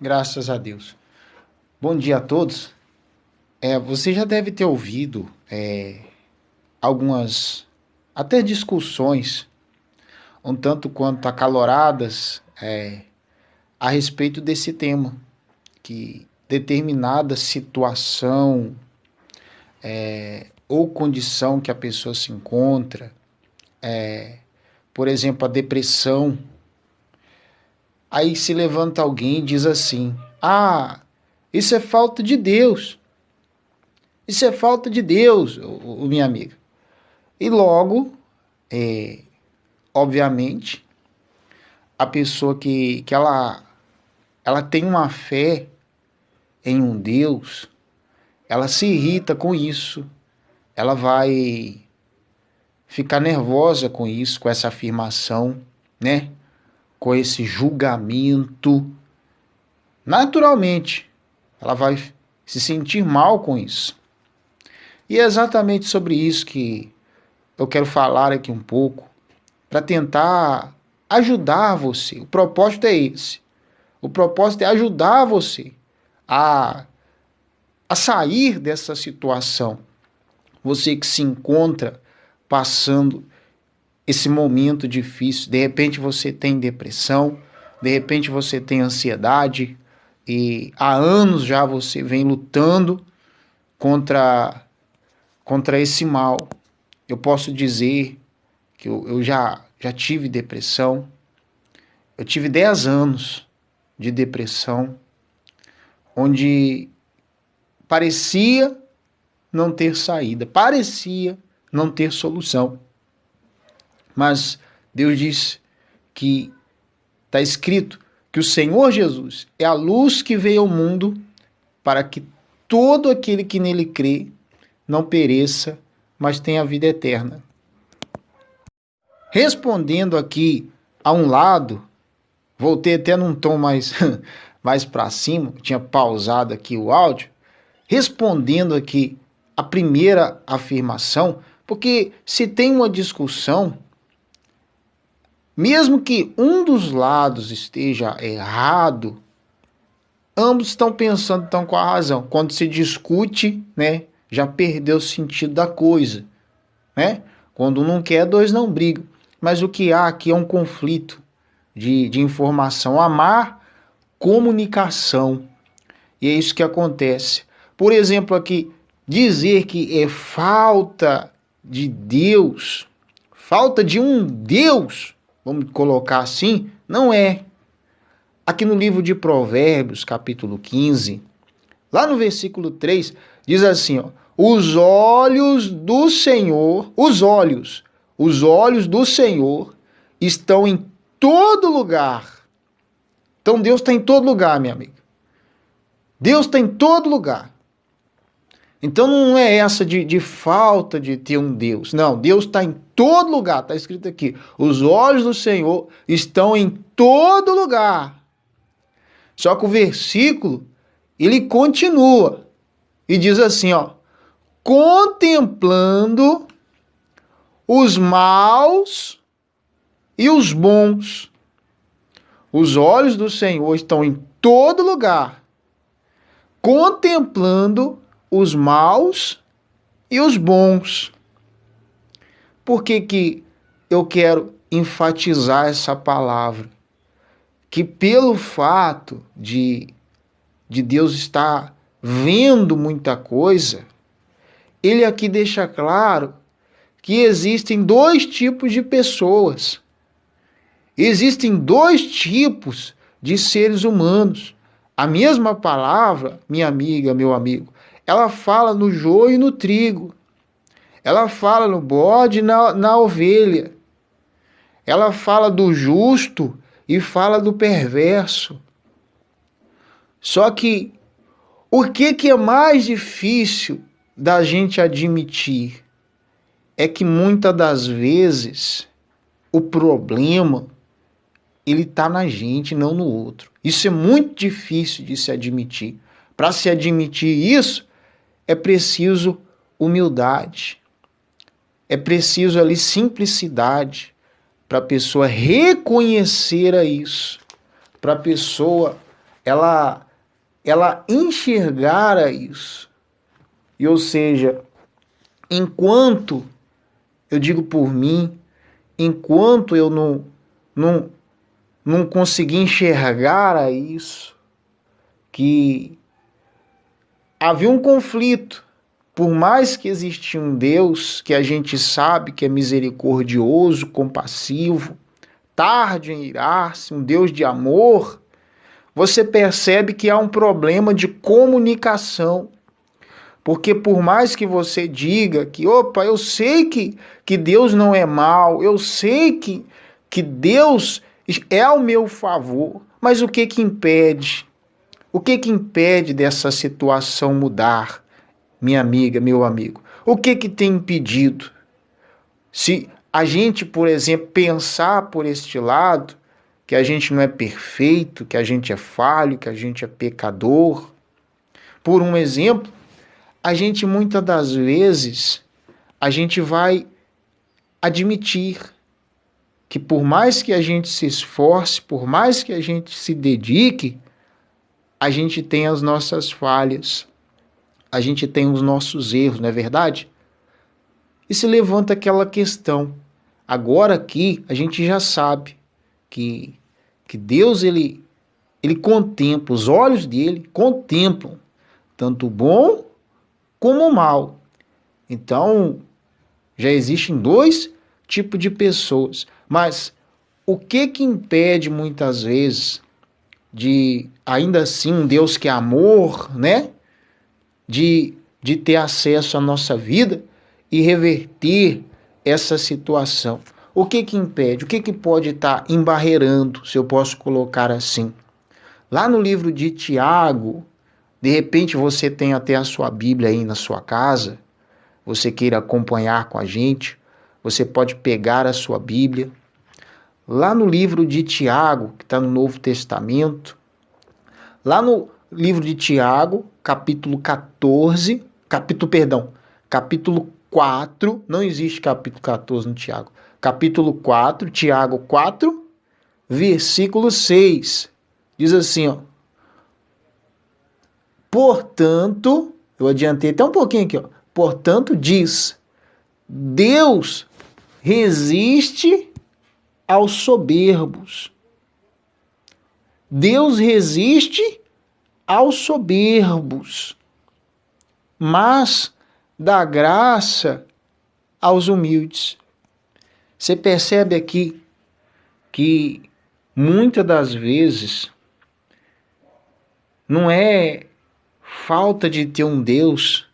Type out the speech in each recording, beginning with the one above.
Graças a Deus. Bom dia a todos. Você já deve ter ouvido algumas, até discussões, um tanto quanto acaloradas, a respeito desse tema, que determinada situação ou condição que a pessoa se encontra, por exemplo, a depressão, aí se levanta alguém e diz assim: ah, isso é falta de Deus. Isso é falta de Deus, minha amiga. E logo, obviamente, a pessoa que ela tem uma fé em um Deus, ela se irrita com isso, ela vai ficar nervosa com isso, com essa afirmação, né? Com esse julgamento. Naturalmente, ela vai se sentir mal com isso. E é exatamente sobre isso que eu quero falar aqui um pouco, para tentar ajudar você. O propósito é esse. O propósito é ajudar você a, a sair dessa situação. Você que se encontra passando esse momento difícil. De repente você tem depressão, de repente você tem ansiedade, e há anos já você vem lutando contra esse mal. Eu posso dizer que eu já tive depressão. Eu tive 10 anos de depressão, onde parecia não ter saída, parecia não ter solução. Mas Deus diz que está escrito que o Senhor Jesus é a luz que veio ao mundo para que todo aquele que nele crê não pereça, mas tenha a vida eterna. Respondendo aqui a um lado, voltei até num tom mais, mais para cima, tinha pausado aqui o áudio, respondendo aqui a primeira afirmação, porque se tem uma discussão, mesmo que um dos lados esteja errado, ambos estão pensando, estão com a razão. Quando se discute, né, já perdeu o sentido da coisa, né? Quando um não quer, dois não brigam. Mas o que há aqui é um conflito de informação. Amar, comunicação. E é isso que acontece. Por exemplo, aqui, dizer que é falta de Deus, falta de um Deus, vamos colocar assim, não é. Aqui no livro de Provérbios, capítulo 15, lá no versículo 3, diz assim, ó: os olhos do Senhor, os olhos do Senhor estão em todo lugar. Então Deus está em todo lugar, minha amiga. Deus está em todo lugar. Então não é essa de falta de ter um Deus. Não, Deus está em todo lugar. Está escrito aqui: os olhos do Senhor estão em todo lugar. Só que o versículo, ele continua e diz assim, ó: contemplando os maus e os bons. Os olhos do Senhor estão em todo lugar, contemplando os maus e os bons. Por que eu quero enfatizar essa palavra? Que pelo fato de Deus estar vendo muita coisa, ele aqui deixa claro que existem dois tipos de pessoas. Existem dois tipos de seres humanos. A mesma palavra, minha amiga, meu amigo, ela fala no joio e no trigo. Ela fala no bode e na ovelha. Ela fala do justo e fala do perverso. Só que o que é mais difícil da gente admitir é que muitas das vezes o problema ele está na gente, não no outro. Isso é muito difícil de se admitir. Para se admitir isso, é preciso humildade. É preciso ali simplicidade para a pessoa reconhecer isso. Para a pessoa ela enxergara isso. E, ou seja, enquanto, eu digo por mim, enquanto eu não consegui enxergar isso, que havia um conflito, por mais que existia um Deus que a gente sabe que é misericordioso, compassivo, tarde em irar-se, um Deus de amor, você percebe que há um problema de comunicação. Porque por mais que você diga que, opa, eu sei que Deus não é mau, eu sei que Deus é ao meu favor, mas o que impede? O que impede dessa situação mudar, minha amiga, meu amigo? O que tem impedido? Se a gente, por exemplo, pensar por este lado, que a gente não é perfeito, que a gente é falho, que a gente é pecador, por um exemplo, a gente muitas das vezes, a gente vai admitir que por mais que a gente se esforce, por mais que a gente se dedique, a gente tem as nossas falhas, a gente tem os nossos erros, não é verdade? E se levanta aquela questão. Agora aqui a gente já sabe que Deus ele contempla, os olhos dele contemplam tanto o bom como o mal. Então, já existem dois tipos de pessoas. Mas o que impede muitas vezes de, ainda assim, um Deus que é amor, né? De ter acesso à nossa vida e reverter essa situação? O que impede? O que pode estar embarreirando, se eu posso colocar assim? Lá no livro de Tiago, de repente você tem até a sua Bíblia aí na sua casa, você queira acompanhar com a gente, você pode pegar a sua Bíblia. Lá no livro de Tiago, que está no Novo Testamento, lá no livro de Tiago, capítulo 4, não existe capítulo 14 no Tiago, capítulo 4, Tiago 4, versículo 6, diz assim, ó, portanto, eu adiantei até um pouquinho aqui, ó, portanto diz, Deus resiste aos soberbos. Deus resiste aos soberbos, mas dá graça aos humildes. Você percebe aqui que muitas das vezes não é falta de ter um Deus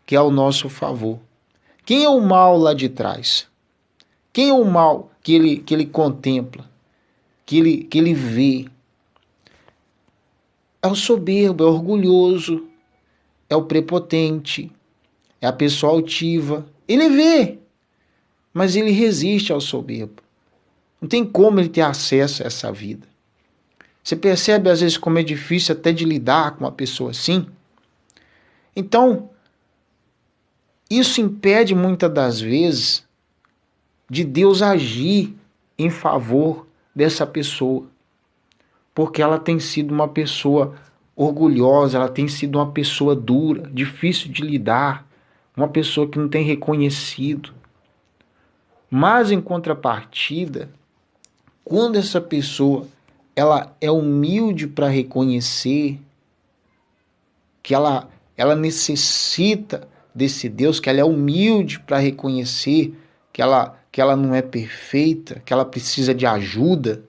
que é ao nosso favor. Quem é o mal lá de trás? Quem é o mal que ele contempla, que ele vê? É o soberbo, é o orgulhoso, é o prepotente, é a pessoa altiva. Ele vê, mas ele resiste ao soberbo. Não tem como ele ter acesso a essa vida. Você percebe às vezes como é difícil até de lidar com uma pessoa assim? Então, isso impede muitas das vezes de Deus agir em favor dessa pessoa, porque ela tem sido uma pessoa orgulhosa, ela tem sido uma pessoa dura, difícil de lidar, uma pessoa que não tem reconhecido. Mas em contrapartida, quando essa pessoa ela é humilde para reconhecer que ela necessita desse Deus, que ela é humilde para reconhecer que ela não é perfeita, que ela precisa de ajuda,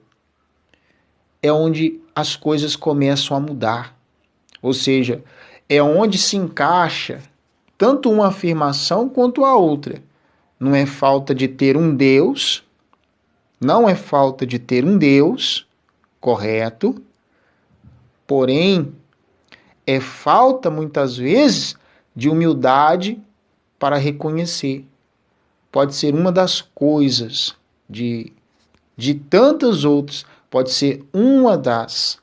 é onde as coisas começam a mudar. Ou seja, é onde se encaixa tanto uma afirmação quanto a outra. Não é falta de ter um Deus, não é falta de ter um Deus, correto, porém, é falta muitas vezes de humildade para reconhecer. Pode ser uma das coisas, de tantas outras, pode ser uma das.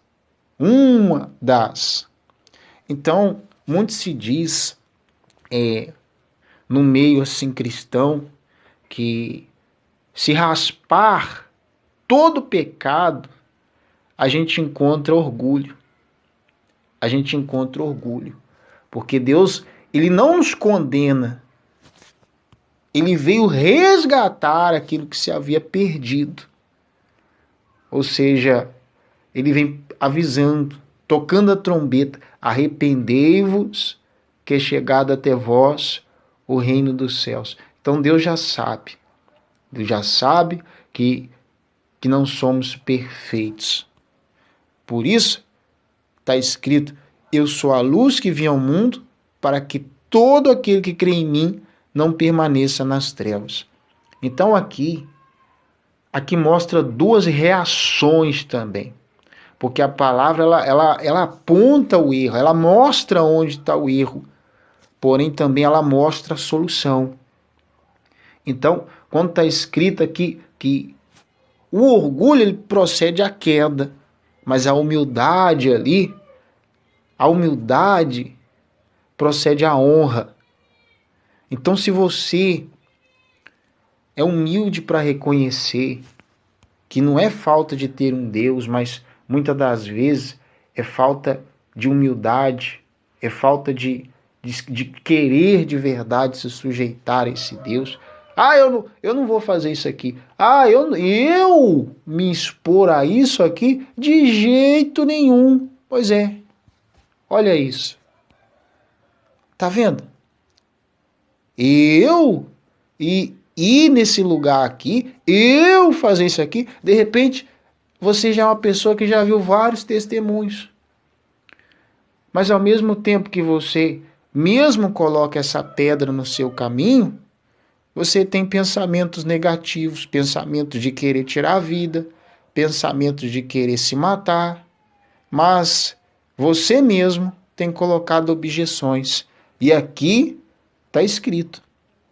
Então, muito se diz no meio assim cristão que se raspar todo pecado, a gente encontra orgulho. a gente encontra orgulho. Porque Deus, ele não nos condena. Ele veio resgatar aquilo que se havia perdido. Ou seja, ele vem avisando, tocando a trombeta: arrependei-vos, que é chegado até vós o reino dos céus. Então Deus já sabe. Deus já sabe que não somos perfeitos. Por isso, está escrito: eu sou a luz que vim ao mundo, para que todo aquele que crê em mim não permaneça nas trevas. Então aqui mostra duas reações também. Porque a palavra ela aponta o erro, ela mostra onde está o erro, porém também ela mostra a solução. Então, quando está escrito aqui que o orgulho ele procede à queda, mas a humildade ali, a humildade procede à honra. Então, se você é humilde para reconhecer que não é falta de ter um Deus, mas muitas das vezes é falta de humildade, é falta de querer de verdade se sujeitar a esse Deus. Eu não vou fazer isso aqui. Eu me expor a isso aqui de jeito nenhum. Pois é, olha isso. Tá vendo? Eu ir nesse lugar aqui, eu fazer isso aqui, de repente você já é uma pessoa que já viu vários testemunhos. Mas ao mesmo tempo que você mesmo coloca essa pedra no seu caminho, você tem pensamentos negativos, pensamentos de querer tirar a vida, pensamentos de querer se matar, mas você mesmo tem colocado objeções. E aqui está escrito: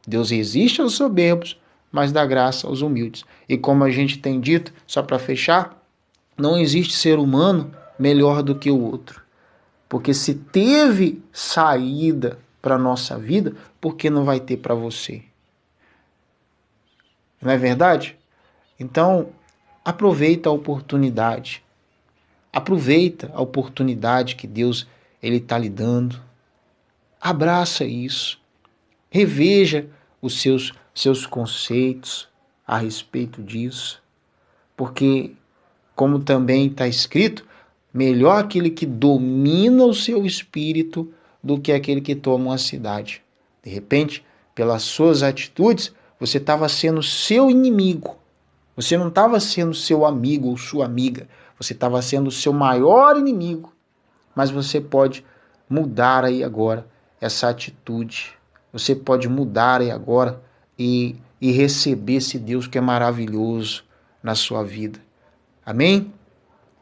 Deus resiste aos soberbos, mas dá graça aos humildes. E como a gente tem dito, só para fechar, não existe ser humano melhor do que o outro. Porque se teve saída para a nossa vida, por que não vai ter para você? Não é verdade? Então, aproveita a oportunidade. Aproveita a oportunidade que Deus ele está lhe dando. Abraça isso. Reveja os seus conceitos a respeito disso. Porque, como também está escrito, melhor aquele que domina o seu espírito do que aquele que toma uma cidade. De repente, pelas suas atitudes, você estava sendo seu inimigo. Você não estava sendo seu amigo ou sua amiga. Você estava sendo o seu maior inimigo. Mas você pode mudar aí agora essa atitude. Você pode mudar aí agora e receber esse Deus que é maravilhoso na sua vida. Amém?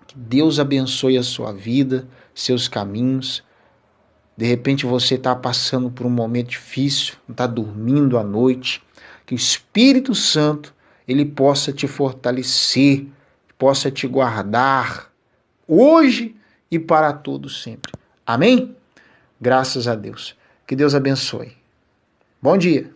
Que Deus abençoe a sua vida, seus caminhos. De repente você está passando por um momento difícil, não está dormindo à noite. Que o Espírito Santo ele possa te fortalecer, possa te guardar hoje e para todo sempre. Amém? Graças a Deus. Que Deus abençoe. Bom dia.